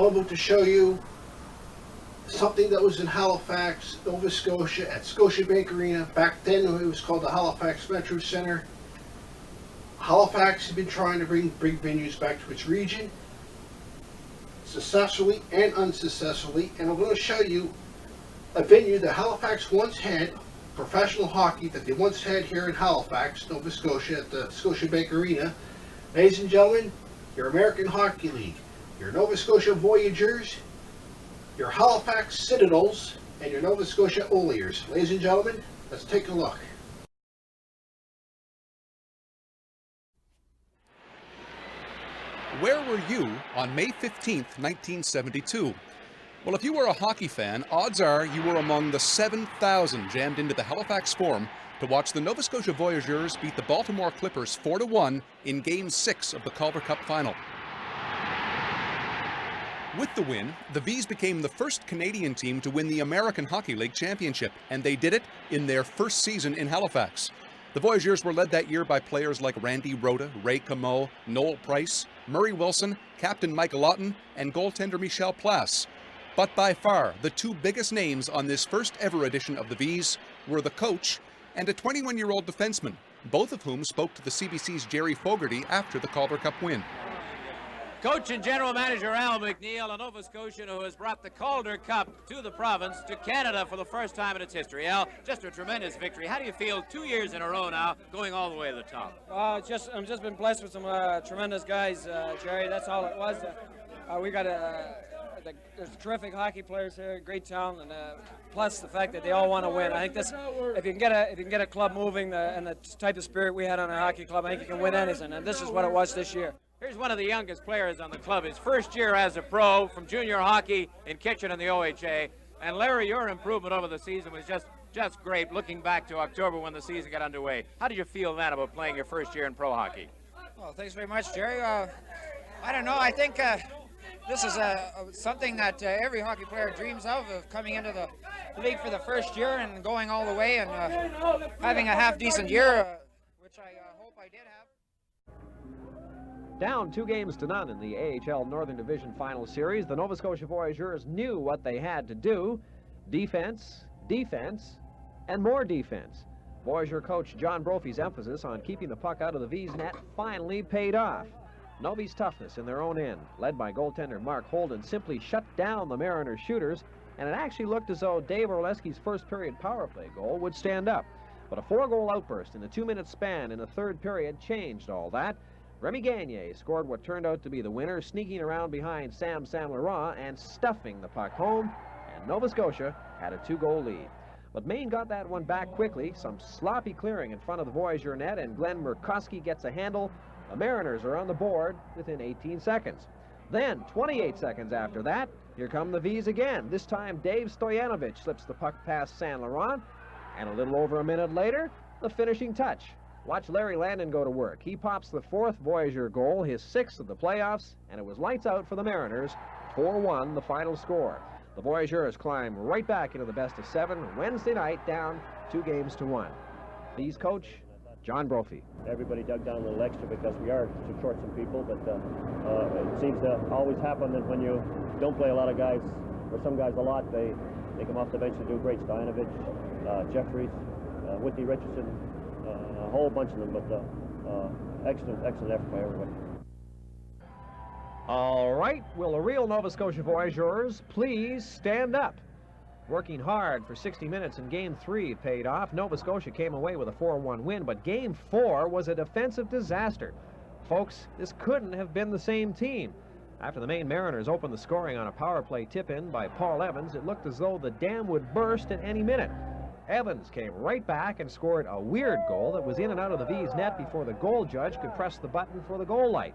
I'm about to show you something that was in Halifax, Nova Scotia, at Scotiabank Arena. Back then it was called the Halifax Metro Centre. Halifax has been trying to bring big venues back to its region, successfully and unsuccessfully, and I'm going to show you a venue that Halifax once had, professional hockey that they once had here in Halifax, Nova Scotia, at the Scotiabank Arena. Ladies and gentlemen, your American Hockey League, your Nova Scotia Voyageurs, your Halifax Citadels, and your Nova Scotia Oilers. Ladies and gentlemen, let's take a look. Where were you on May 15th, 1972? Well, if you were a hockey fan, odds are you were among the 7,000 jammed into the Halifax Forum to watch the Nova Scotia Voyageurs beat the Baltimore Clippers 4-1 in Game 6 of the Calder Cup Final. With the win, the Vs became the first Canadian team to win the American Hockey League Championship, and they did it in their first season in Halifax. The Voyageurs were led that year by players like Randy Rhoda, Ray Comeau, Noel Price, Murray Wilson, Captain Michael Lawton, and goaltender Michel Place. But by far, the two biggest names on this first ever edition of the Vs were the coach and a 21-year-old defenseman, both of whom spoke to the CBC's Jerry Fogarty after the Calder Cup win. Coach and General Manager Al McNeil, a Nova Scotian who has brought the Calder Cup to the province, to Canada for the first time in its history. Al, just a tremendous victory. How do you feel 2 years in a row now, going all the way to the top? I'm just been blessed with some tremendous guys, Jerry. That's all it was. We got there's terrific hockey players here, great talent, and plus the fact that they all want to win. I think this, if you can get a club moving and the type of spirit we had on our hockey club, I think you can win anything. And this is what it was this year. Here's one of the youngest players on the club, his first year as a pro from junior hockey in Kitchen and the OHA. And Larry, your improvement over the season was just great, looking back to October when the season got underway. How did you feel then about playing your first year in pro hockey? Well, thanks very much, Jerry. I don't know, I think this is something that every hockey player dreams of coming into the league for the first year and going all the way and having a half-decent year, which I hope I did have. Down 2-0 in the AHL Northern Division Final Series, the Nova Scotia Voyageurs knew what they had to do. Defense, defense, and more defense. Voyageur coach John Brophy's emphasis on keeping the puck out of the V's net finally paid off. Novi's toughness in their own end, led by goaltender Mark Holden, simply shut down the Mariners' shooters, and it actually looked as though Dave Orlesky's first period power play goal would stand up. But a 4-goal outburst in a 2-minute span in the third period changed all that. Remy Gagné scored what turned out to be the winner, sneaking around behind Sam Laurent and stuffing the puck home, and Nova Scotia had a 2-goal lead. But Maine got that one back quickly, some sloppy clearing in front of the Voyageur net, and Glenn Murkowski gets a handle. The Mariners are on the board within 18 seconds. Then, 28 seconds after that, here come the V's again. This time, Dave Stoyanovich slips the puck past Saint Laurent, and a little over a minute later, the finishing touch. Watch Larry Landon go to work. He pops the fourth Voyageur goal, his sixth of the playoffs, and it was lights out for the Mariners. 4-1, the final score. The Voyageurs climb right back into the best of 7 Wednesday night, down 2-1. V's coach, John Brophy. Everybody dug down a little extra because we are too short some people, but it seems to always happen that when you don't play a lot of guys, or some guys a lot, they come off the bench and do great. Stoyanovich, Jeffries, Whitney Richardson, a whole bunch of them, but excellent effort by everybody. All right, will the real Nova Scotia Voyageurs please stand up? Working hard for 60 minutes in Game 3 paid off. Nova Scotia came away with a 4-1 win, but Game 4 was a defensive disaster. Folks, this couldn't have been the same team. After the Maine Mariners opened the scoring on a power play tip-in by Paul Evans, it looked as though the dam would burst at any minute. Evans came right back and scored a weird goal that was in and out of the V's net before the goal judge could press the button for the goal light.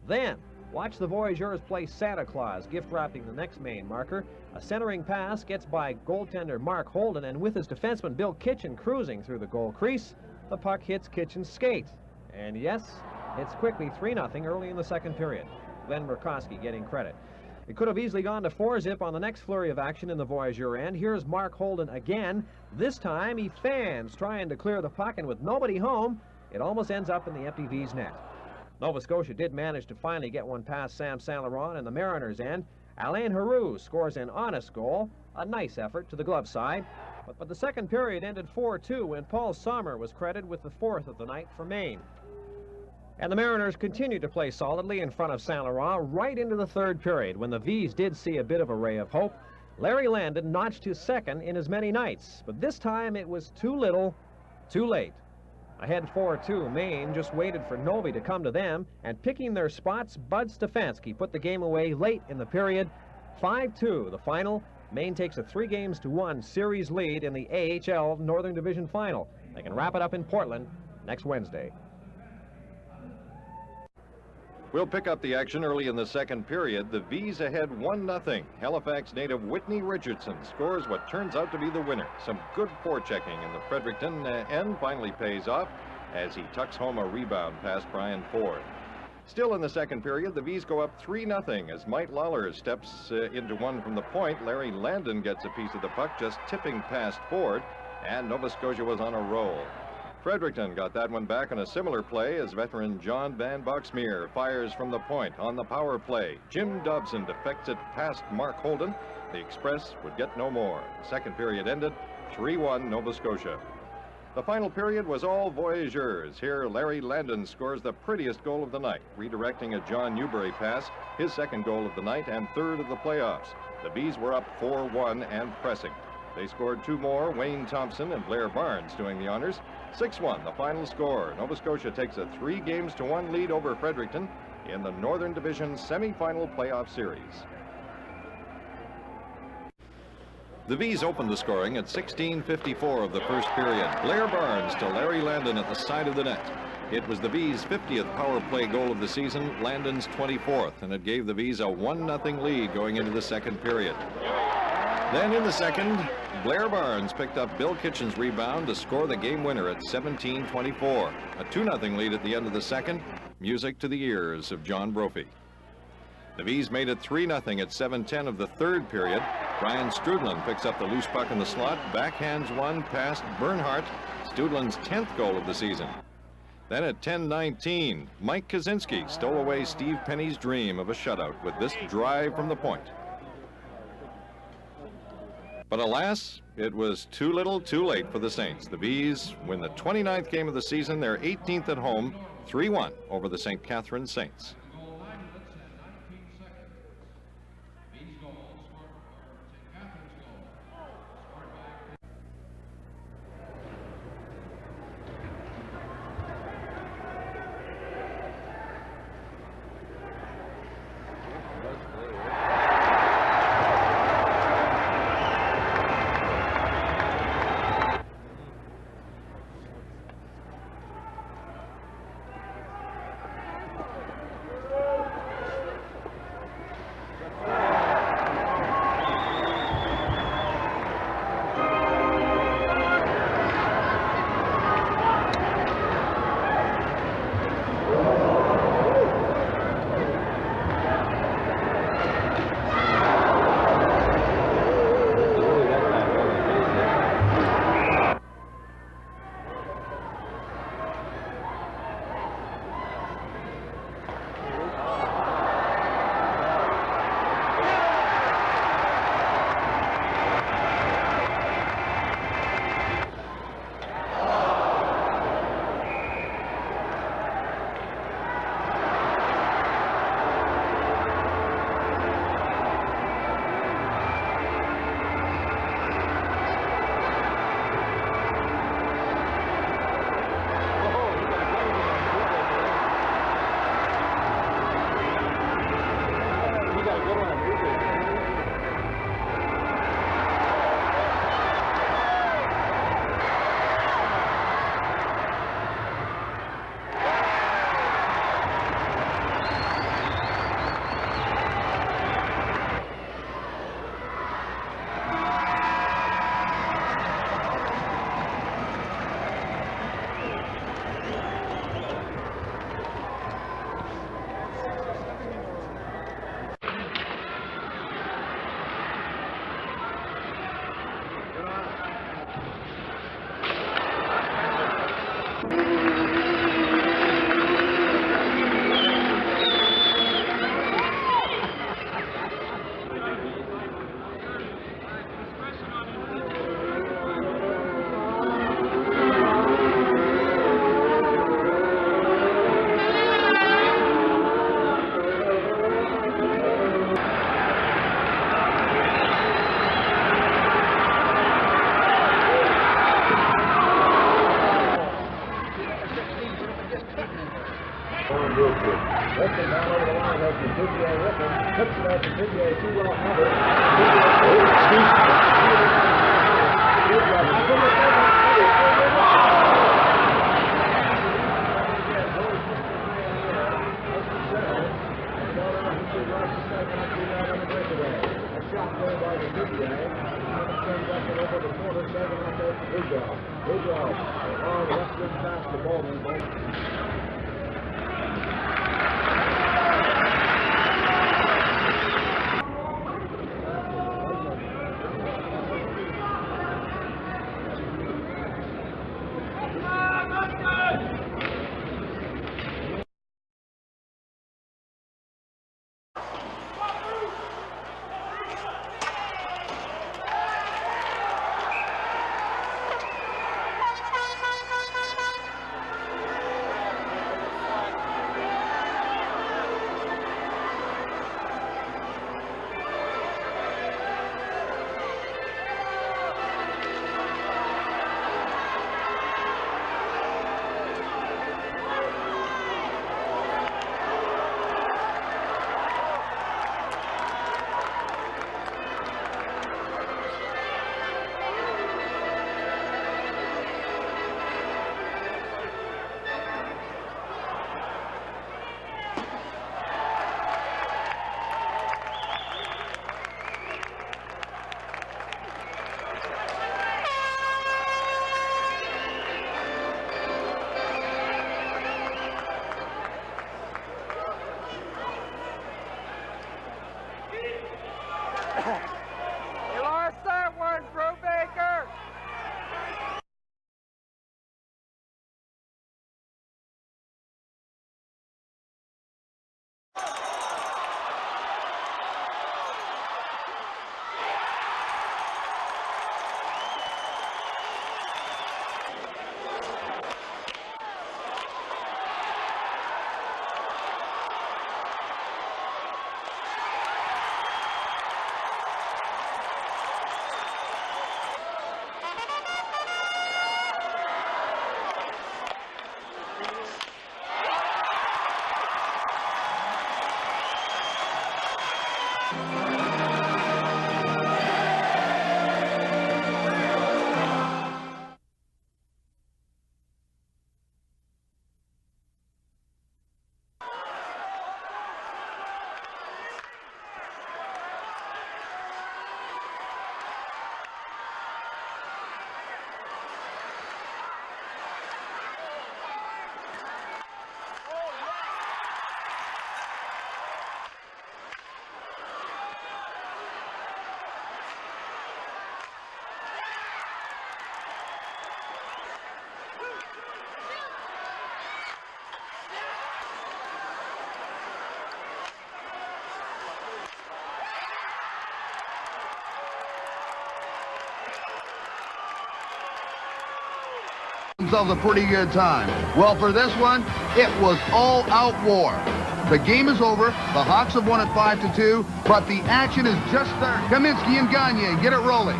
Then, watch the Voyageurs play Santa Claus, gift-wrapping the next Maine marker. A centering pass gets by goaltender Mark Holden, and with his defenseman Bill Kitchen cruising through the goal crease, the puck hits Kitchen's skate. And yes, it's quickly 3-0 early in the second period. Glenn Murkowski getting credit. It could have easily gone to 4-zip on the next flurry of action in the Voyageur end. Here's Mark Holden again. This time he fans trying to clear the puck, and with nobody home, it almost ends up in the empty V's net. Nova Scotia did manage to finally get one past Sam Saint Laurent in the Mariners' end, Alain Heroux scores an honest goal, a nice effort to the glove side. But the second period ended 4-2 when Paul Sommer was credited with the fourth of the night for Maine. And the Mariners continued to play solidly in front of Saint Laurent right into the third period when the V's did see a bit of a ray of hope. Larry Landon notched his second in as many nights, but this time it was too little, too late. Ahead 4-2, Maine just waited for Novi to come to them, and picking their spots, Bud Stefanski put the game away late in the period. 5-2, the final. Maine takes a 3-1 series lead in the AHL Northern Division Final. They can wrap it up in Portland next Wednesday. We'll pick up the action early in the second period. The V's ahead 1-0. Halifax native Whitney Richardson scores what turns out to be the winner. Some good forechecking in the Fredericton end finally pays off as he tucks home a rebound past Brian Ford. Still in the second period, the V's go up 3-0 as Mike Lawler steps into one from the point. Larry Landon gets a piece of the puck, just tipping past Ford, and Nova Scotia was on a roll. Fredericton got that one back on a similar play as veteran John Van Boxmeer fires from the point on the power play. Jim Dobson defects it past Mark Holden. The Express would get no more. Second period ended 3-1 Nova Scotia. The final period was all Voyageurs. Here, Larry Landon scores the prettiest goal of the night, redirecting a John Newberry pass, his second goal of the night and third of the playoffs. The Bees were up 4-1 and pressing. They scored two more, Wayne Thompson and Blair Barnes doing the honors. 6-1, the final score. Nova Scotia takes a 3-1 lead over Fredericton in the Northern Division semi-final playoff series. The V's opened the scoring at 16:54 of the first period. Blair Barnes to Larry Landon at the side of the net. It was the V's 50th power play goal of the season, Landon's 24th, and it gave the V's a 1-0 lead going into the second period. Then in the second, Blair Barnes picked up Bill Kitchen's rebound to score the game winner at 17:24. A 2-0 lead at the end of the second, music to the ears of John Brophy. The V's made it 3-0 at 7:10 of the third period. Brian Strudlin picks up the loose puck in the slot, backhands one past Bernhardt, Strudlin's 10th goal of the season. Then at 10:19, Mike Kaczynski stole away Steve Penny's dream of a shutout with this drive from the point. But alas, it was too little, too late for the Saints. The Bees win the 29th game of the season, their 18th at home, 3-1 over the St. Catharines Saints. You lost that one, Brubaker. Themselves a pretty good time. Well, for this one, it was all-out war. The game is over. The Hawks have won it 5-2, but the action is just there. Kaminsky and Gagne get it rolling.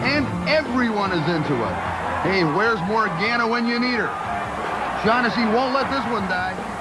And everyone is into it. Hey, where's Morgana when you need her? Shaughnessy won't let this one die.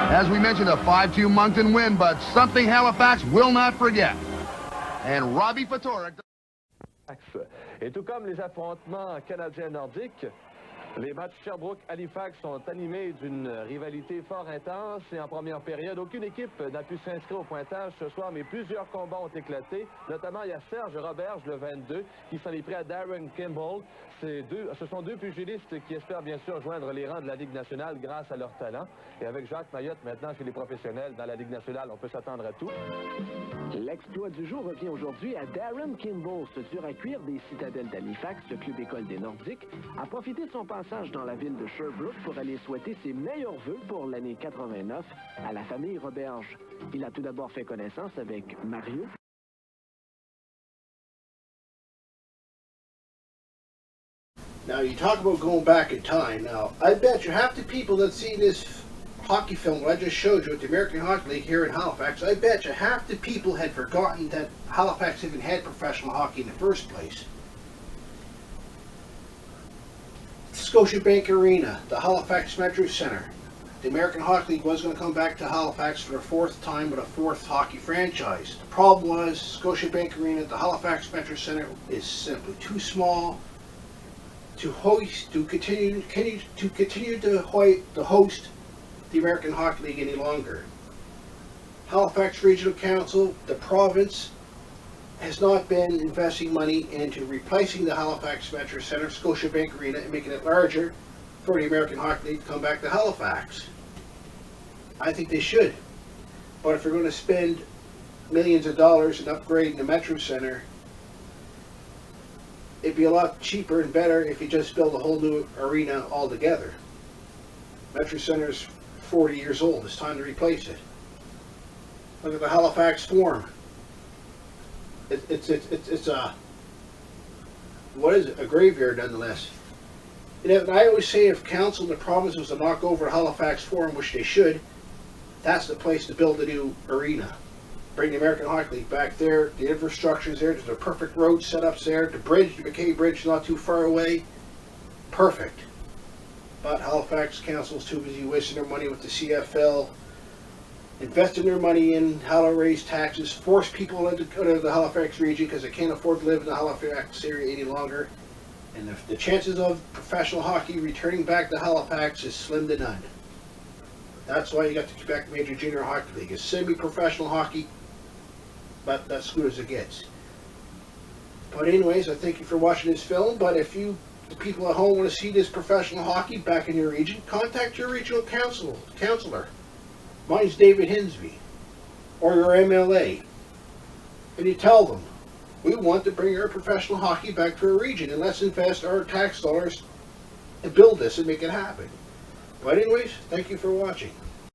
As we mentioned, a 5-2 Moncton win, but something Halifax will not forget. And Robbie Fatorik. Et tout comme les affrontements canadiens nordiques, les matchs Sherbrooke-Halifax sont animés d'une rivalité fort intense et en première période, aucune équipe n'a pu s'inscrire au pointage ce soir, mais plusieurs combats ont éclaté. Notamment, il y a Serge Roberge, le 22, qui s'en est pris à Darren Kimball. Ce sont deux pugilistes qui espèrent bien sûr joindre les rangs de la Ligue nationale grâce à leur talent. Et avec Jacques Mayotte maintenant chez les professionnels dans la Ligue nationale, on peut s'attendre à tout. L'exploit du jour revient aujourd'hui à Darren Kimball, ce dur à cuire des citadelles d'Halifax, le club école des Nordiques, a profité de son passage dans la ville de Sherbrooke pour aller souhaiter ses meilleurs vœux pour l'année 89 à la famille Roberge. Il a tout d'abord fait connaissance avec Mario. Now, you talk about going back in time. Now, I bet you half the people that see this hockey film that I just showed you at the American Hockey League here in Halifax, I bet you half the people had forgotten that Halifax even had professional hockey in the first place. Scotiabank Arena, the Halifax Metro Center. The American Hockey League was going to come back to Halifax for the fourth time with a fourth hockey franchise. The problem was Scotiabank Arena at the Halifax Metro Center is simply too small to continue to host the American Hockey League any longer. Halifax Regional Council, the province, has not been investing money into replacing the Halifax Metro Center, Scotiabank Arena, and making it larger for the American Hockey League to come back to Halifax. I think they should. But if they're going to spend millions of dollars in upgrading the Metro Center, it'd be a lot cheaper and better if you just build a whole new arena altogether. Metro Center's 40 years old. It's time to replace it. Look at the Halifax Forum. It's a, what is it? A graveyard nonetheless. And I always say if council and the province was to knock over Halifax Forum, which they should, that's the place to build a new arena. Bring the American Hockey League back there. The infrastructure's there. There's a perfect road setups there. The bridge, the McKay Bridge, not too far away. Perfect. But Halifax Council's too busy wasting their money with the CFL, investing their money in how to raise taxes, force people to go to the Halifax region because they can't afford to live in the Halifax area any longer. And the chances of professional hockey returning back to Halifax is slim to none. That's why you got the Quebec Major Junior Hockey League. It's semi-professional hockey, but that's good as it gets. But anyways, I thank you for watching this film. But if you, the people at home, want to see this professional hockey back in your region, contact your regional counselor. Mine's David Hinsby, or your MLA. And you tell them, we want to bring our professional hockey back to our region, and let's invest our tax dollars and build this and make it happen. But anyways, thank you for watching.